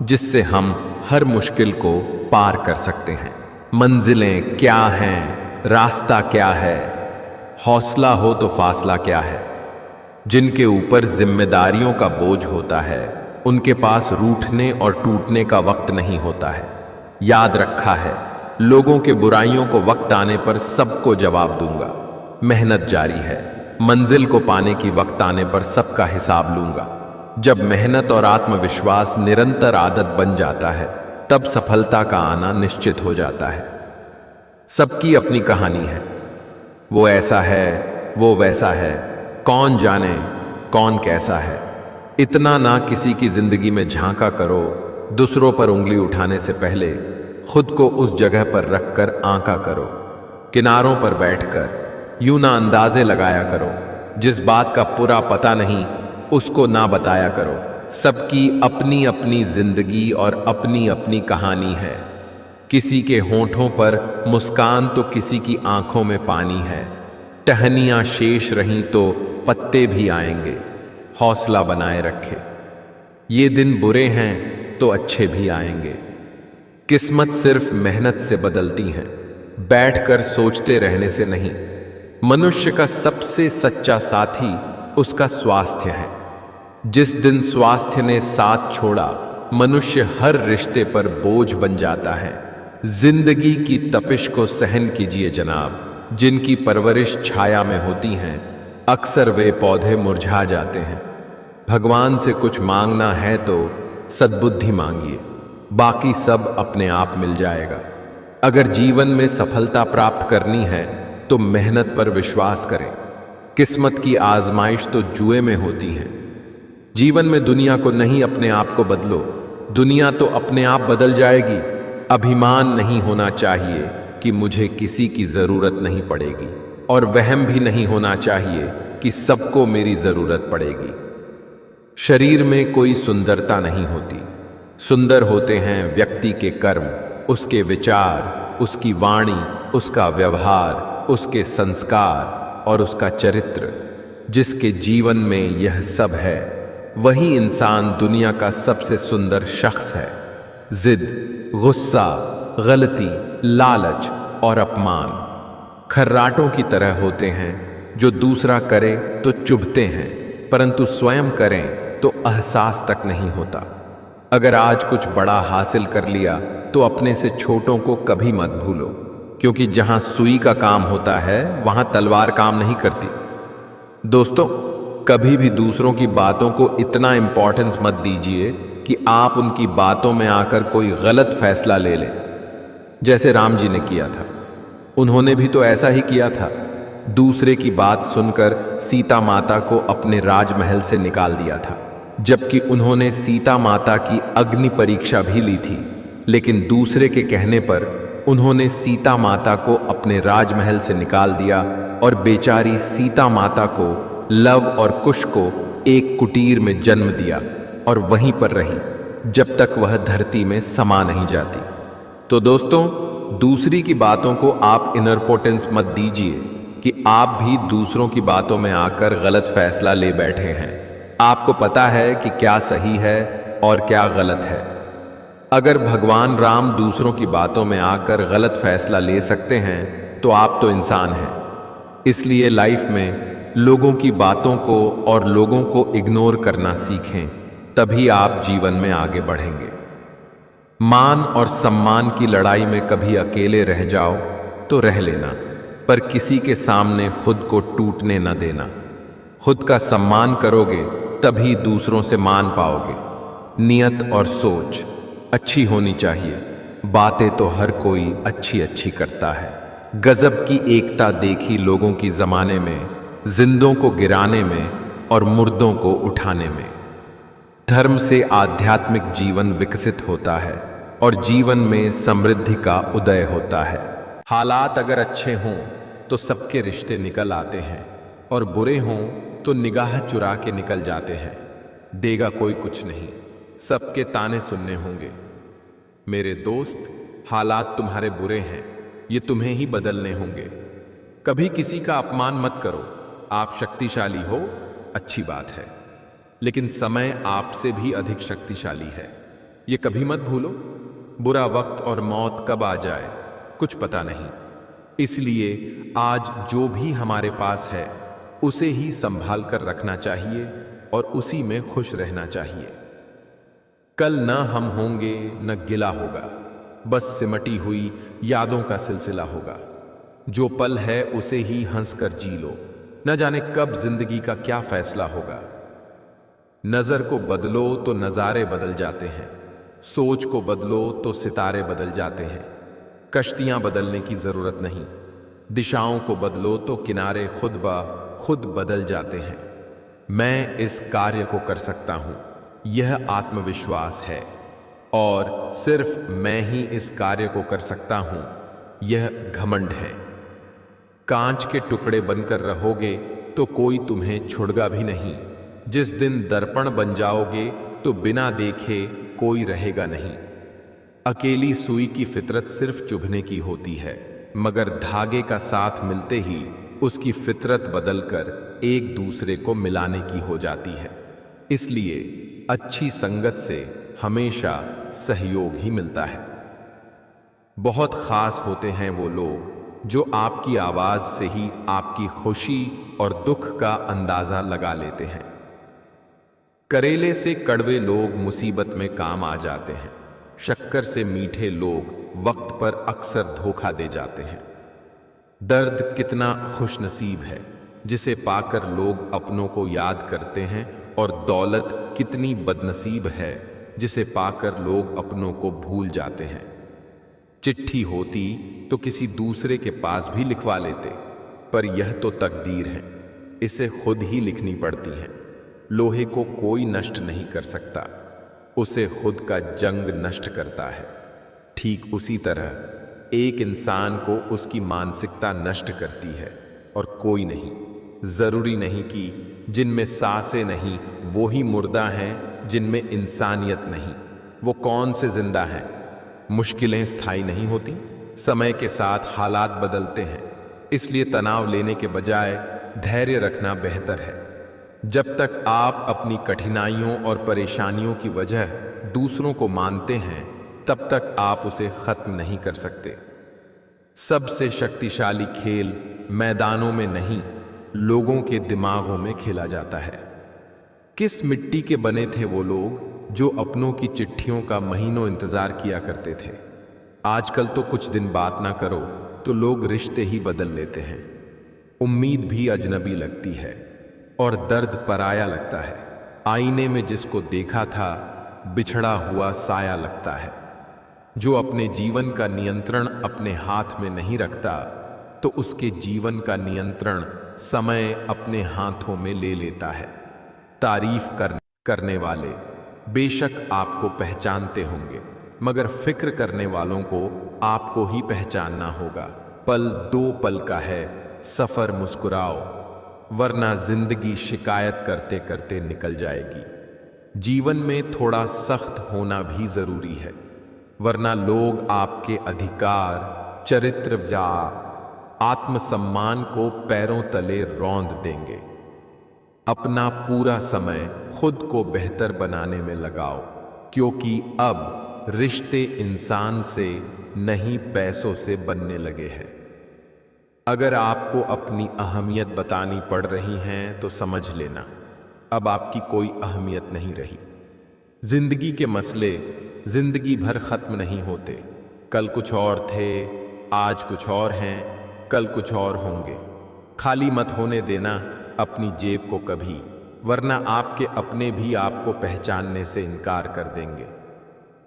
जिससे हम हर मुश्किल को पार कर सकते हैं। मंजिलें क्या हैं, रास्ता क्या है, हौसला हो तो फासला क्या है। जिनके ऊपर जिम्मेदारियों का बोझ होता है उनके पास रूठने और टूटने का वक्त नहीं होता है। याद रखा है, लोगों के बुराइयों को वक्त आने पर सबको जवाब दूंगा। मेहनत जारी है, मंजिल को पाने की वक्त आने पर सबका हिसाब लूंगा। जब मेहनत और आत्मविश्वास निरंतर आदत बन जाता है तब सफलता का आना निश्चित हो जाता है। सबकी अपनी कहानी है, वो ऐसा है, वो वैसा है, कौन जाने कौन कैसा है। इतना ना किसी की जिंदगी में झांका करो, दूसरों पर उंगली उठाने से पहले खुद को उस जगह पर रखकर आंका करो। किनारों पर बैठकर यूं ना अंदाजे लगाया करो, जिस बात का पूरा पता नहीं उसको ना बताया करो। सबकी अपनी अपनी जिंदगी और अपनी अपनी कहानी है। किसी के होंठों पर मुस्कान तो किसी की आंखों में पानी है। टहनियां शेष रहीं तो पत्ते भी आएंगे। हौसला बनाए रखे, ये दिन बुरे हैं तो अच्छे भी आएंगे। किस्मत सिर्फ मेहनत से बदलती है, बैठकर सोचते रहने से नहीं। मनुष्य का सबसे सच्चा साथी उसका स्वास्थ्य है। जिस दिन स्वास्थ्य ने साथ छोड़ा, मनुष्य हर रिश्ते पर बोझ बन जाता है। जिंदगी की तपिश को सहन कीजिए जनाब। जिनकी परवरिश छाया में होती है अक्सर वे पौधे मुरझा जाते हैं। भगवान से कुछ मांगना है तो सद्बुद्धि मांगिए, बाकी सब अपने आप मिल जाएगा। अगर जीवन में सफलता प्राप्त करनी है तो मेहनत पर विश्वास करें। किस्मत की आजमाइश तो जुए में होती है। जीवन में दुनिया को नहीं, अपने आप को बदलो। दुनिया तो अपने आप बदल जाएगी। अभिमान नहीं होना चाहिए कि मुझे किसी की जरूरत नहीं पड़ेगी, और वहम भी नहीं होना चाहिए कि सबको मेरी जरूरत पड़ेगी। शरीर में कोई सुंदरता नहीं होती, सुंदर होते हैं व्यक्ति के कर्म, उसके विचार, उसकी वाणी, उसका व्यवहार, उसके संस्कार और उसका चरित्र। जिसके जीवन में यह सब है वही इंसान दुनिया का सबसे सुंदर शख्स है। जिद, गुस्सा, गलती, लालच और अपमान खर्राटों की तरह होते हैं जो दूसरा करे तो चुभते हैं, परंतु स्वयं करें तो एहसास तक नहीं होता। अगर आज कुछ बड़ा हासिल कर लिया तो अपने से छोटों को कभी मत भूलो, क्योंकि जहां सुई का काम होता है वहां तलवार काम नहीं करती। दोस्तों, कभी भी दूसरों की बातों को इतना इंपॉर्टेंस मत दीजिए कि आप उनकी बातों में आकर कोई गलत फैसला ले लें, जैसे राम जी ने किया था। उन्होंने भी तो ऐसा ही किया था। दूसरे की बात सुनकर सीता माता को अपने राजमहल से निकाल दिया था, जबकि उन्होंने सीता माता की अग्नि परीक्षा भी ली थी। लेकिन दूसरे के कहने पर उन्होंने सीता माता को अपने राजमहल से निकाल दिया और बेचारी सीता माता को लव और कुश को एक कुटीर में जन्म दिया और वहीं पर रही जब तक वह धरती में समा नहीं जाती। तो दोस्तों, दूसरी की बातों को आप इनरपोर्टेंस मत दीजिए कि आप भी दूसरों की बातों में आकर गलत फैसला ले बैठे हैं। आपको पता है कि क्या सही है और क्या गलत है। अगर भगवान राम दूसरों की बातों में आकर गलत फैसला ले सकते हैं तो आप तो इंसान हैं। इसलिए लाइफ में लोगों की बातों को और लोगों को इग्नोर करना सीखें, तभी आप जीवन में आगे बढ़ेंगे। मान और सम्मान की लड़ाई में कभी अकेले रह जाओ तो रह लेना, पर किसी के सामने खुद को टूटने न देना। खुद का सम्मान करोगे तभी दूसरों से मान पाओगे। नियत और सोच अच्छी होनी चाहिए। बातें तो हर कोई अच्छी अच्छी करता है। गजब की एकता देखी लोगों की जमाने में, जिंदों को गिराने में और मुर्दों को उठाने में। धर्म से आध्यात्मिक जीवन विकसित होता है और जीवन में समृद्धि का उदय होता है। हालात अगर अच्छे हों तो सबके रिश्ते निकल आते हैं, और बुरे हों तो निगाह चुरा के निकल जाते हैं। देगा कोई कुछ नहीं, सबके ताने सुनने होंगे। मेरे दोस्त, हालात तुम्हारे बुरे हैं, ये तुम्हें ही बदलने होंगे। कभी किसी का अपमान मत करो। आप शक्तिशाली हो, अच्छी बात है, लेकिन समय आपसे भी अधिक शक्तिशाली है, ये कभी मत भूलो। बुरा वक्त और मौत कब आ जाए कुछ पता नहीं, इसलिए आज जो भी हमारे पास है उसे ही संभाल कर रखना चाहिए और उसी में खुश रहना चाहिए। कल न हम होंगे न गिला होगा, बस सिमटी हुई यादों का सिलसिला होगा। जो पल है उसे ही हंसकर जी लो, न जाने कब जिंदगी का क्या फैसला होगा। नजर को बदलो तो नजारे बदल जाते हैं, सोच को बदलो तो सितारे बदल जाते हैं। कश्तियां बदलने की जरूरत नहीं, दिशाओं को बदलो तो किनारे खुद ब खुद बदल जाते हैं। मैं इस कार्य को कर सकता हूं, यह आत्मविश्वास है, और सिर्फ मैं ही इस कार्य को कर सकता हूं, यह घमंड है। कांच के टुकड़े बनकर रहोगे तो कोई तुम्हें छुड़गा भी नहीं। जिस दिन दर्पण बन जाओगे तो बिना देखे कोई रहेगा नहीं। अकेली सुई की फितरत सिर्फ चुभने की होती है, मगर धागे का साथ मिलते ही उसकी फितरत बदलकर एक दूसरे को मिलाने की हो जाती है। इसलिए अच्छी संगत से हमेशा सहयोग ही मिलता है। बहुत खास होते हैं वो लोग जो आपकी आवाज से ही आपकी खुशी और दुख का अंदाजा लगा लेते हैं। करेले से कड़वे लोग मुसीबत में काम आ जाते हैं। शक्कर से मीठे लोग वक्त पर अक्सर धोखा दे जाते हैं। दर्द कितना खुशनसीब है जिसे पाकर लोग अपनों को याद करते हैं, और दौलत कितनी बदनसीब है जिसे पाकर लोग अपनों को भूल जाते हैं। चिट्ठी होती तो किसी दूसरे के पास भी लिखवा लेते, पर यह तो तकदीर है, इसे खुद ही लिखनी पड़ती है। लोहे को कोई नष्ट नहीं कर सकता, उसे खुद का जंग नष्ट करता है। ठीक उसी तरह एक इंसान को उसकी मानसिकता नष्ट करती है और कोई नहीं। जरूरी नहीं कि जिनमें सांसें नहीं वो ही मुर्दा हैं, जिनमें इंसानियत नहीं वो कौन से जिंदा हैं। मुश्किलें स्थायी नहीं होती, समय के साथ हालात बदलते हैं, इसलिए तनाव लेने के बजाय धैर्य रखना बेहतर है। जब तक आप अपनी कठिनाइयों और परेशानियों की वजह दूसरों को मानते हैं, तब तक आप उसे खत्म नहीं कर सकते। सबसे शक्तिशाली खेल मैदानों में नहीं, लोगों के दिमागों में खेला जाता है। किस मिट्टी के बने थे वो लोग जो अपनों की चिट्ठियों का महीनों इंतजार किया करते थे। आजकल तो कुछ दिन बात ना करो तो लोग रिश्ते ही बदल लेते हैं। उम्मीद भी अजनबी लगती है और दर्द पराया लगता है। आईने में जिसको देखा था बिछड़ा हुआ साया लगता है। जो अपने जीवन का नियंत्रण अपने हाथ में नहीं रखता, तो उसके जीवन का नियंत्रण समय अपने हाथों में ले लेता है। तारीफ करने वाले बेशक आपको पहचानते होंगे, मगर फिक्र करने वालों को आपको ही पहचानना होगा। पल दो पल का है, सफर मुस्कुराओ, वरना जिंदगी शिकायत करते करते निकल जाएगी। जीवन में थोड़ा सख्त होना भी जरूरी है, वरना लोग आपके अधिकार, चरित्र या आत्मसम्मान को पैरों तले रौंद देंगे। अपना पूरा समय खुद को बेहतर बनाने में लगाओ, क्योंकि अब रिश्ते इंसान से नहीं पैसों से बनने लगे हैं। अगर आपको अपनी अहमियत बतानी पड़ रही है तो समझ लेना, अब आपकी कोई अहमियत नहीं रही। जिंदगी के मसले जिंदगी भर खत्म नहीं होते। कल कुछ और थे, आज कुछ और हैं, कल कुछ और होंगे। खाली मत होने देना अपनी जेब को कभी, वरना आपके अपने भी आपको पहचानने से इनकार कर देंगे।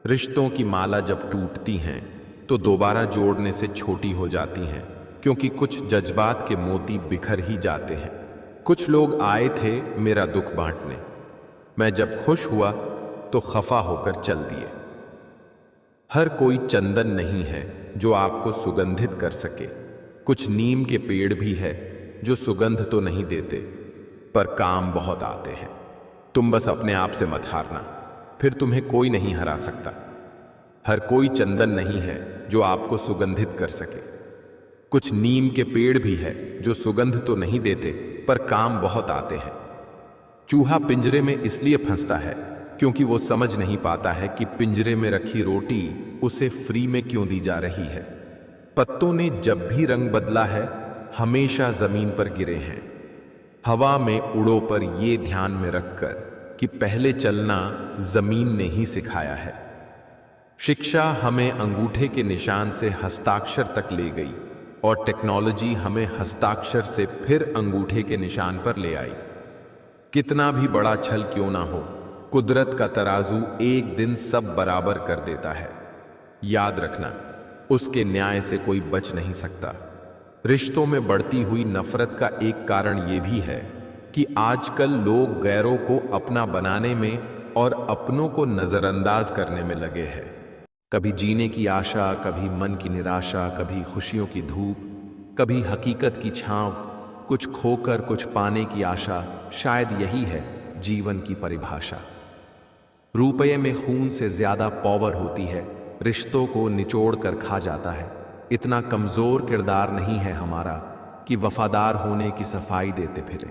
रिश्तों की माला जब टूटती हैं तो दोबारा जोड़ने से छोटी हो जाती हैं, क्योंकि कुछ जज्बात के मोती बिखर ही जाते हैं। कुछ लोग आए थे मेरा दुख बांटने, मैं जब खुश हुआ तो खफा होकर चल दिए। हर कोई चंदन नहीं है जो आपको सुगंधित कर सके। कुछ नीम के पेड़ भी है जो सुगंध तो नहीं देते, पर काम बहुत आते हैं। तुम बस अपने आप से मत हारना, फिर तुम्हें कोई नहीं हरा सकता। हर कोई चंदन नहीं है जो आपको सुगंधित कर सके। कुछ नीम के पेड़ भी है जो सुगंध तो नहीं देते, पर काम बहुत आते हैं। चूहा पिंजरे में इसलिए फंसता है क्योंकि वो समझ नहीं पाता है कि पिंजरे में रखी रोटी उसे फ्री में क्यों दी जा रही है। पत्तों ने जब भी रंग बदला है हमेशा जमीन पर गिरे हैं। हवा में उड़ो पर ये ध्यान में रखकर कि पहले चलना जमीन ने ही सिखाया है। शिक्षा हमें अंगूठे के निशान से हस्ताक्षर तक ले गई, और टेक्नोलॉजी हमें हस्ताक्षर से फिर अंगूठे के निशान पर ले आई। कितना भी बड़ा छल क्यों ना हो, कुदरत का तराजू एक दिन सब बराबर कर देता है। याद रखना, उसके न्याय से कोई बच नहीं सकता। रिश्तों में बढ़ती हुई नफरत का एक कारण यह भी है कि आजकल लोग गैरों को अपना बनाने में और अपनों को नजरअंदाज करने में लगे हैं। कभी जीने की आशा, कभी मन की निराशा, कभी खुशियों की धूप, कभी हकीकत की छांव, कुछ खोकर कुछ पाने की आशा। शायद यही है जीवन की परिभाषा। रुपये में खून से ज्यादा पावर होती है, रिश्तों को निचोड़ कर खा जाता है। इतना कमजोर किरदार नहीं है हमारा कि वफादार होने की सफाई देते फिरे।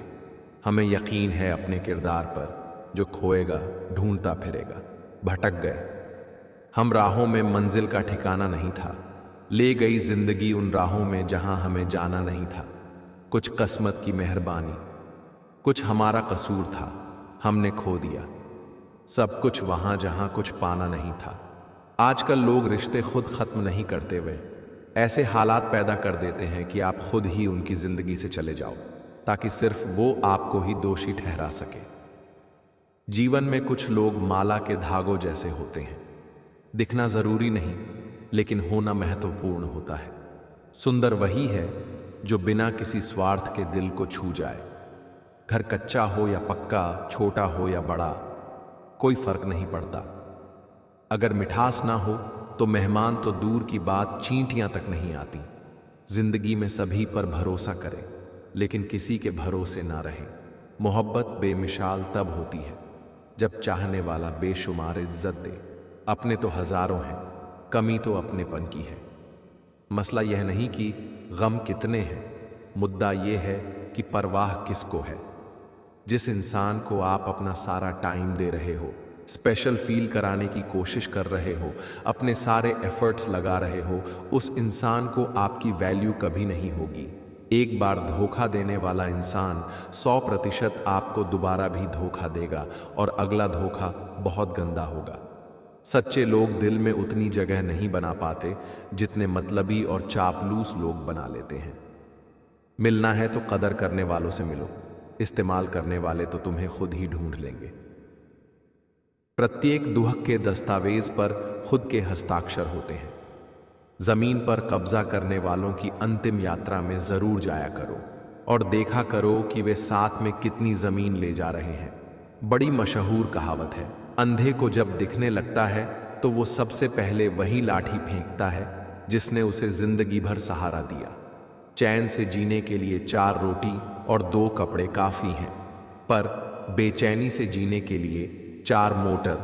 हमें यकीन है अपने किरदार पर, जो खोएगा ढूंढता फिरेगा। भटक गए हम राहों में, मंजिल का ठिकाना नहीं था। ले गई जिंदगी उन राहों में जहां हमें जाना नहीं था। कुछ किस्मत की मेहरबानी, कुछ हमारा कसूर था, हमने खो दिया सब कुछ वहां जहां कुछ पाना नहीं था। आजकल लोग रिश्ते खुद खत्म नहीं करते, वे ऐसे हालात पैदा कर देते हैं कि आप खुद ही उनकी जिंदगी से चले जाओ। ताकि सिर्फ वो आपको ही दोषी ठहरा सके। जीवन में कुछ लोग माला के धागों जैसे होते हैं। दिखना जरूरी नहीं, लेकिन होना महत्वपूर्ण होता है। सुंदर वही है जो बिना किसी स्वार्थ के दिल को छू जाए। घर कच्चा हो या पक्का, छोटा हो या बड़ा, कोई फर्क नहीं पड़ता। अगर मिठास ना हो तो मेहमान तो दूर की बात, चींटियां तक नहीं आती। जिंदगी में सभी पर भरोसा करें, लेकिन किसी के भरोसे ना रहें। मोहब्बत बेमिसाल तब होती है जब चाहने वाला बेशुमार इज्जत दे। अपने तो हजारों हैं, कमी तो अपनेपन की है। मसला यह नहीं कि गम कितने हैं, मुद्दा यह है कि परवाह किसको है। जिस इंसान को आप अपना सारा टाइम दे रहे हो, स्पेशल फील कराने की कोशिश कर रहे हो, अपने सारे एफर्ट्स लगा रहे हो, उस इंसान को आपकी वैल्यू कभी नहीं होगी। एक बार धोखा देने वाला इंसान 100% आपको दोबारा भी धोखा देगा, और अगला धोखा बहुत गंदा होगा। सच्चे लोग दिल में उतनी जगह नहीं बना पाते जितने मतलबी और चापलूस लोग बना लेते हैं। मिलना है तो कदर करने वालों से मिलो, इस्तेमाल करने वाले तो तुम्हें खुद ही ढूंढ लेंगे। प्रत्येक दुहक के दस्तावेज पर खुद के हस्ताक्षर होते हैं। जमीन पर कब्जा करने वालों की अंतिम यात्रा में जरूर जाया करो और देखा करो कि वे साथ में कितनी जमीन ले जा रहे हैं। बड़ी मशहूर कहावत है, अंधे को जब दिखने लगता है तो वो सबसे पहले वही लाठी फेंकता है जिसने उसे जिंदगी भर सहारा दिया। चैन से जीने के लिए 4 रोटी और 2 कपड़े काफी हैं, पर बेचैनी से जीने के लिए 4 मोटर,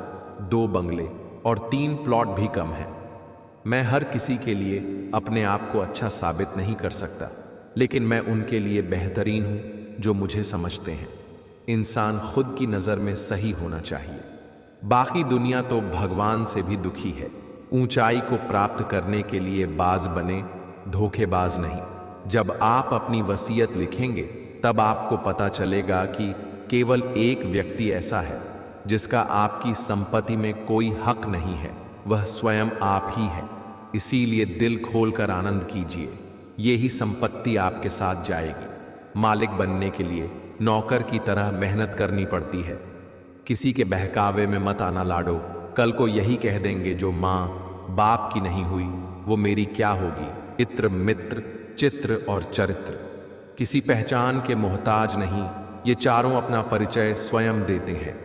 2 बंगले और 3 प्लॉट भी कम हैं। मैं हर किसी के लिए अपने आप को अच्छा साबित नहीं कर सकता, लेकिन मैं उनके लिए बेहतरीन हूं जो मुझे समझते हैं। इंसान खुद की नज़र में सही होना चाहिए। बाकी दुनिया तो भगवान से भी दुखी है। ऊंचाई को प्राप्त करने के लिए बाज बने, धोखेबाज नहीं। जब आप अपनी वसीयत लिखेंगे तब आपको पता चलेगा कि केवल एक व्यक्ति ऐसा है जिसका आपकी संपत्ति में कोई हक नहीं है, वह स्वयं आप ही है। इसीलिए दिल खोलकर आनंद कीजिए, यही संपत्ति आपके साथ जाएगी। मालिक बनने के लिए नौकर की तरह मेहनत करनी पड़ती है। किसी के बहकावे में मत आना लाडो, कल को यही कह देंगे जो माँ बाप की नहीं हुई वो मेरी क्या होगी। इत्र, मित्र, चित्र और चरित्र किसी पहचान के मोहताज नहीं, ये चारों अपना परिचय स्वयं देते हैं।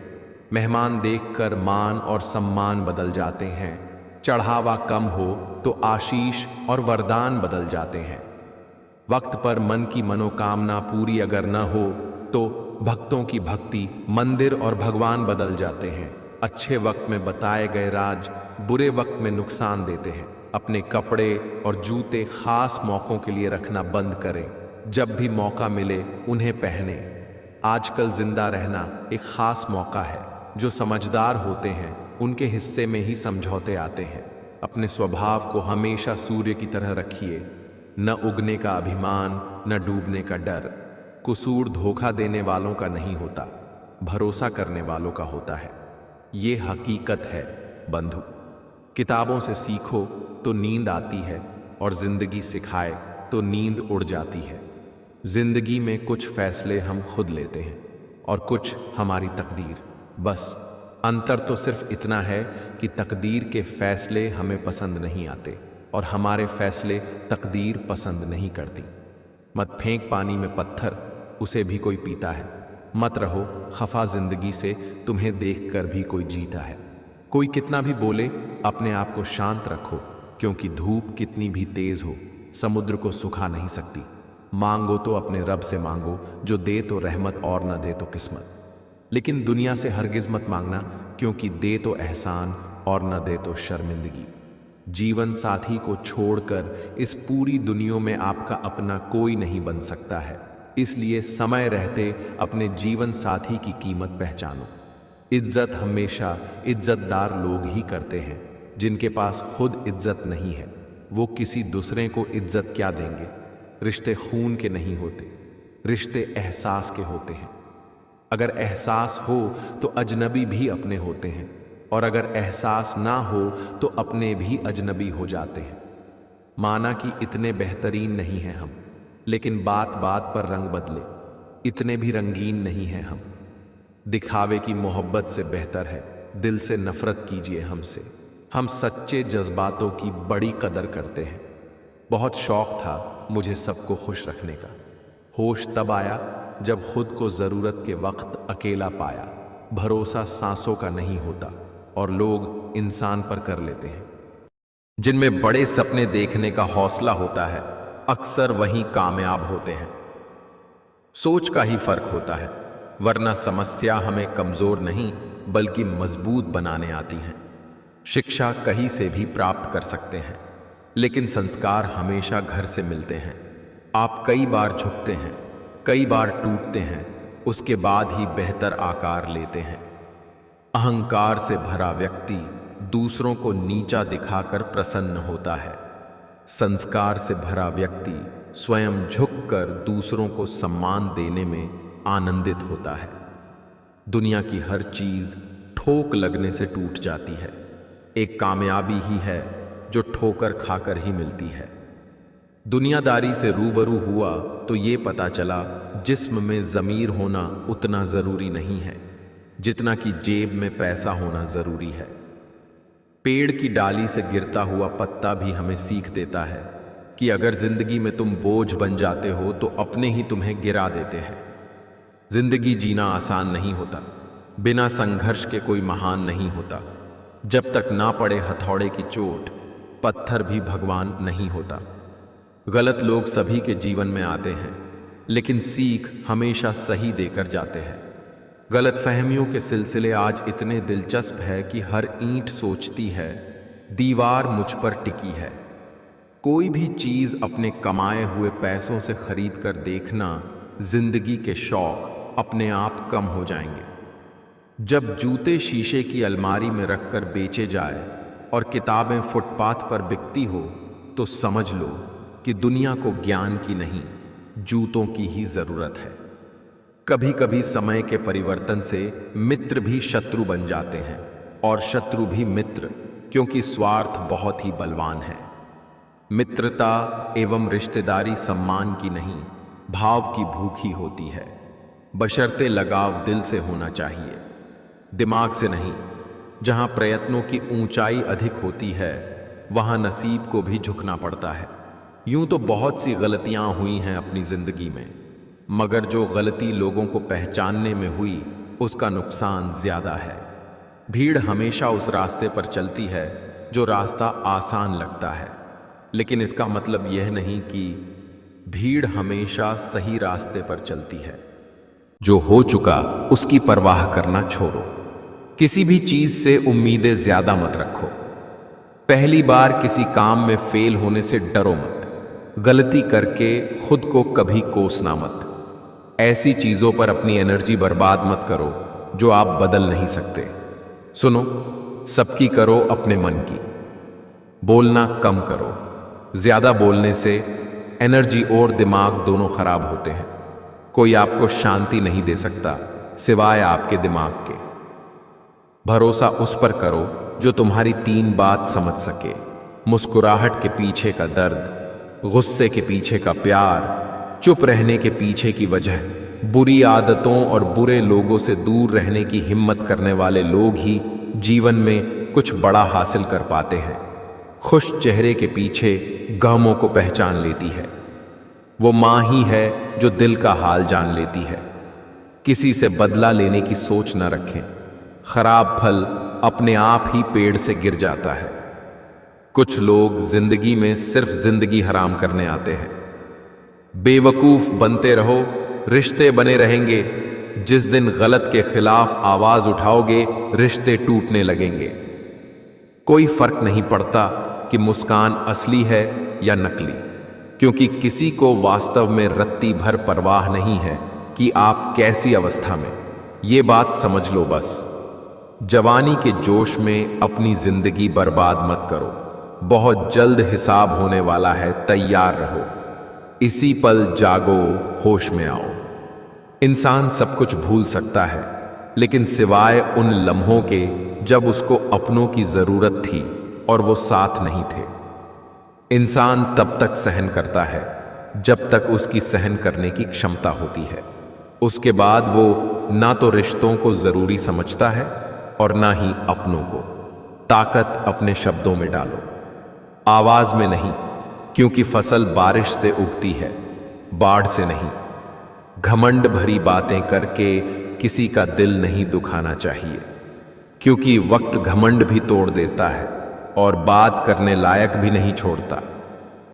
मेहमान देखकर मान और सम्मान बदल जाते हैं। चढ़ावा कम हो तो आशीष और वरदान बदल जाते हैं। वक्त पर मन की मनोकामना पूरी अगर न हो तो भक्तों की भक्ति, मंदिर और भगवान बदल जाते हैं। अच्छे वक्त में बताए गए राज बुरे वक्त में नुकसान देते हैं। अपने कपड़े और जूते खास मौकों के लिए रखना बंद करें। जब भी मौका मिले उन्हें पहने। आजकल जिंदा रहना एक खास मौका है। जो समझदार होते हैं उनके हिस्से में ही समझौते आते हैं। अपने स्वभाव को हमेशा सूर्य की तरह रखिए, न उगने का अभिमान, न डूबने का डर। कसूर धोखा देने वालों का नहीं होता, भरोसा करने वालों का होता है। ये हकीकत है बंधु। किताबों से सीखो तो नींद आती है, और जिंदगी सिखाए तो नींद उड़ जाती है। जिंदगी में कुछ फैसले हम खुद लेते हैं और कुछ हमारी तकदीर। बस अंतर तो सिर्फ इतना है कि तकदीर के फैसले हमें पसंद नहीं आते और हमारे फैसले तकदीर पसंद नहीं करती। मत फेंक पानी में पत्थर, उसे भी कोई पीता है। मत रहो खफा जिंदगी से, तुम्हें देखकर भी कोई जीता है। कोई कितना भी बोले, अपने आप को शांत रखो, क्योंकि धूप कितनी भी तेज हो समुद्र को सुखा नहीं सकती। मांगो तो अपने रब से मांगो, जो दे तो रहमत और न दे तो किस्मत। लेकिन दुनिया से हरगिज मत मांगना, क्योंकि दे तो एहसान और न दे तो शर्मिंदगी। जीवन साथी को छोड़कर इस पूरी दुनिया में आपका अपना कोई नहीं बन सकता है। इसलिए समय रहते अपने जीवन साथी की कीमत पहचानो। इज्जत हमेशा इज्जतदार लोग ही करते हैं। जिनके पास खुद इज्जत नहीं है वो किसी दूसरे को इज्जत क्या देंगे। रिश्ते खून के नहीं होते, रिश्ते एहसास के होते हैं। अगर एहसास हो तो अजनबी भी अपने होते हैं, और अगर एहसास ना हो तो अपने भी अजनबी हो जाते हैं। माना कि इतने बेहतरीन नहीं हैं हम, लेकिन बात बात पर रंग बदले। इतने भी रंगीन नहीं हैं हम। दिखावे की मोहब्बत से बेहतर है दिल से नफरत कीजिए हमसे। हम सच्चे जज्बातों की बड़ी कदर करते हैं। बहुत शौक था मुझे सबको खुश रखने का। होश तब आया जब खुद को जरूरत के वक्त अकेला पाया। भरोसा सांसों का नहीं होता और लोग इंसान पर कर लेते हैं। जिनमें बड़े सपने देखने का हौसला होता है अक्सर वही कामयाब होते हैं। सोच का ही फर्क होता है, वरना समस्या हमें कमजोर नहीं बल्कि मजबूत बनाने आती हैं। शिक्षा कहीं से भी प्राप्त कर सकते हैं, लेकिन संस्कार हमेशा घर से मिलते हैं। आप कई बार झुकते हैं, कई बार टूटते हैं, उसके बाद ही बेहतर आकार लेते हैं। अहंकार से भरा व्यक्ति दूसरों को नीचा दिखाकर प्रसन्न होता है। संस्कार से भरा व्यक्ति स्वयं झुककर दूसरों को सम्मान देने में आनंदित होता है। दुनिया की हर चीज ठोक लगने से टूट जाती है। एक कामयाबी ही है जो ठोकर खाकर ही मिलती है। दुनियादारी से रूबरू हुआ तो ये पता चला जिस्म में ज़मीर होना उतना ज़रूरी नहीं है जितना कि जेब में पैसा होना ज़रूरी है। पेड़ की डाली से गिरता हुआ पत्ता भी हमें सीख देता है कि अगर जिंदगी में तुम बोझ बन जाते हो तो अपने ही तुम्हें गिरा देते हैं। जिंदगी जीना आसान नहीं होता, बिना संघर्ष के कोई महान नहीं होता। जब तक ना पड़े हथौड़े की चोट, पत्थर भी भगवान नहीं होता। गलत लोग सभी के जीवन में आते हैं, लेकिन सीख हमेशा सही देकर जाते हैं। गलत फहमियों के सिलसिले आज इतने दिलचस्प है कि हर ईंट सोचती है दीवार मुझ पर टिकी है। कोई भी चीज अपने कमाए हुए पैसों से खरीद कर देखना, जिंदगी के शौक अपने आप कम हो जाएंगे। जब जूते शीशे की अलमारी में रखकर बेचे जाए और किताबें फुटपाथ पर बिकती हो तो समझ लो कि दुनिया को ज्ञान की नहीं, जूतों की ही जरूरत है। कभी कभी समय के परिवर्तन से मित्र भी शत्रु बन जाते हैं और शत्रु भी मित्र, क्योंकि स्वार्थ बहुत ही बलवान है। मित्रता एवं रिश्तेदारी सम्मान की नहीं, भाव की भूखी होती है। बशर्ते लगाव दिल से होना चाहिए, दिमाग से नहीं। जहां प्रयत्नों की ऊंचाई अधिक होती है वहां नसीब को भी झुकना पड़ता है। यूं तो बहुत सी गलतियां हुई हैं अपनी जिंदगी में, मगर जो गलती लोगों को पहचानने में हुई उसका नुकसान ज्यादा है। भीड़ हमेशा उस रास्ते पर चलती है जो रास्ता आसान लगता है, लेकिन इसका मतलब यह नहीं कि भीड़ हमेशा सही रास्ते पर चलती है। जो हो चुका उसकी परवाह करना छोड़ो। किसी भी चीज से उम्मीदें ज्यादा मत रखो। पहली बार किसी काम में फेल होने से डरो मत। गलती करके खुद को कभी कोसना मत। ऐसी चीजों पर अपनी एनर्जी बर्बाद मत करो जो आप बदल नहीं सकते। सुनो, सबकी करो अपने मन की। बोलना कम करो। ज्यादा बोलने से एनर्जी और दिमाग दोनों खराब होते हैं। कोई आपको शांति नहीं दे सकता सिवाय आपके दिमाग के। भरोसा उस पर करो जो तुम्हारी 3 बात समझ सके। मुस्कुराहट के पीछे का दर्द, गुस्से के पीछे का प्यार, चुप रहने के पीछे की वजह। बुरी आदतों और बुरे लोगों से दूर रहने की हिम्मत करने वाले लोग ही जीवन में कुछ बड़ा हासिल कर पाते हैं। खुश चेहरे के पीछे गमों को पहचान लेती है। वो मां ही है जो दिल का हाल जान लेती है। किसी से बदला लेने की सोच न रखें। खराब फल अपने आप ही पेड़ से गिर जाता है। कुछ लोग जिंदगी में सिर्फ जिंदगी हराम करने आते हैं। बेवकूफ बनते रहो, रिश्ते बने रहेंगे। जिस दिन गलत के खिलाफ आवाज उठाओगे रिश्ते टूटने लगेंगे। कोई फर्क नहीं पड़ता कि मुस्कान असली है या नकली, क्योंकि किसी को वास्तव में रत्ती भर परवाह नहीं है कि आप कैसी अवस्था में। ये बात समझ लो बस। जवानी के जोश में अपनी जिंदगी बर्बाद मत करो। बहुत जल्द हिसाब होने वाला है, तैयार रहो। इसी पल जागो, होश में आओ। इंसान सब कुछ भूल सकता है, लेकिन सिवाय उन लम्हों के जब उसको अपनों की जरूरत थी और वो साथ नहीं थे। इंसान तब तक सहन करता है जब तक उसकी सहन करने की क्षमता होती है। उसके बाद वो ना तो रिश्तों को जरूरी समझता है और ना ही अपनों को। ताकत अपने शब्दों में डालो, आवाज में नहीं, क्योंकि फसल बारिश से उगती है, बाढ़ से नहीं। घमंड भरी बातें करके किसी का दिल नहीं दुखाना चाहिए, क्योंकि वक्त घमंड भी तोड़ देता है और बात करने लायक भी नहीं छोड़ता।